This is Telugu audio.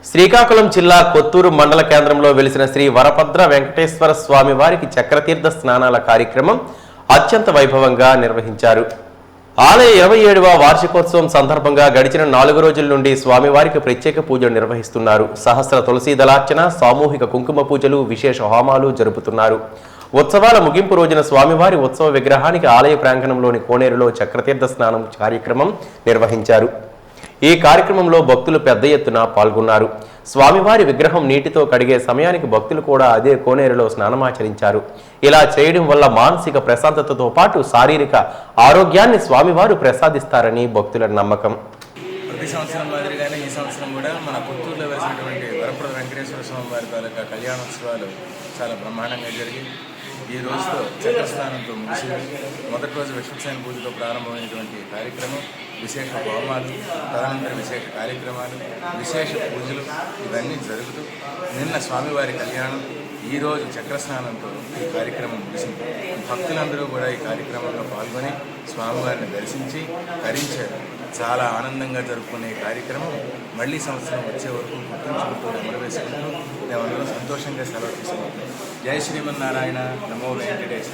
శ్రీకాకుళం జిల్లా కొత్తూరు మండల కేంద్రంలో వెలిసిన శ్రీ వరభద్ర వెంకటేశ్వర స్వామి వారికి చక్రతీర్థ స్నానాల కార్యక్రమం అత్యంత వైభవంగా నిర్వహించారు. ఆలయ 27వ వార్షికోత్సవం సందర్భంగా గడిచిన 4 రోజుల నుండి స్వామివారికి ప్రత్యేక పూజలు నిర్వహిస్తున్నారు. సహస్ర తులసి దళార్చన, సామూహిక కుంకుమ పూజలు, విశేష హోమాలు జరుపుతున్నారు. ఉత్సవాల ముగింపు రోజున స్వామివారి ఉత్సవ విగ్రహానికి ఆలయ ప్రాంగణంలోని కోనేరులో చక్రతీర్థ స్నానం కార్యక్రమం నిర్వహించారు. ఈ కార్యక్రమంలో భక్తులు పెద్ద ఎత్తున పాల్గొన్నారు. స్వామివారి విగ్రహం నీటితో కడిగే సమయానికి భక్తులు కూడా అదే కోనేరులో స్నానమాచరించారు. ఇలా చేయడం వల్ల మానసిక ప్రశాంతతతో పాటు శారీరక ఆరోగ్యాన్ని స్వామివారు ప్రసాదిస్తారని భక్తుల నమ్మకం. ప్రతి సంవత్సరం మాదిరిగానే ఈ సంవత్సరం కూడా మన కొత్తూరులో వెలిసినటువంటి వరప్రద వెంకటేశ్వర స్వామి వారి తాలూకా కళ్యాణోత్సవాలు చాలా బ్రహ్మాండంగా జరిగి ఈ రోజుతో చక్రస్నానంతో ముగిసి మొదటి రోజు విశ్వక్సేన పూజతో ప్రారంభమైనటువంటి కార్యక్రమం, విశేష హోమాలు, తదనంతర విశేష కార్యక్రమాలు, విశేష పూజలు ఇవన్నీ జరుగుతూ నిన్న స్వామివారి కళ్యాణం, ఈరోజు చక్రస్నానంతో ఈ కార్యక్రమం ముగిసింది. భక్తులందరూ కూడా ఈ కార్యక్రమంలో పాల్గొని స్వామివారిని దర్శించి తరించారు. చాలా ఆనందంగా జరుపుకునే కార్యక్రమం మళ్ళీ సంవత్సరం వచ్చే వరకు గుర్తుంచుకుంటూ నెమరు వేసుకుంటూ మేమందరం సంతోషంగా సెలవు తీసుకుంటాం. జై శ్రీమన్నారాయణ, నమో వెంకటేశ.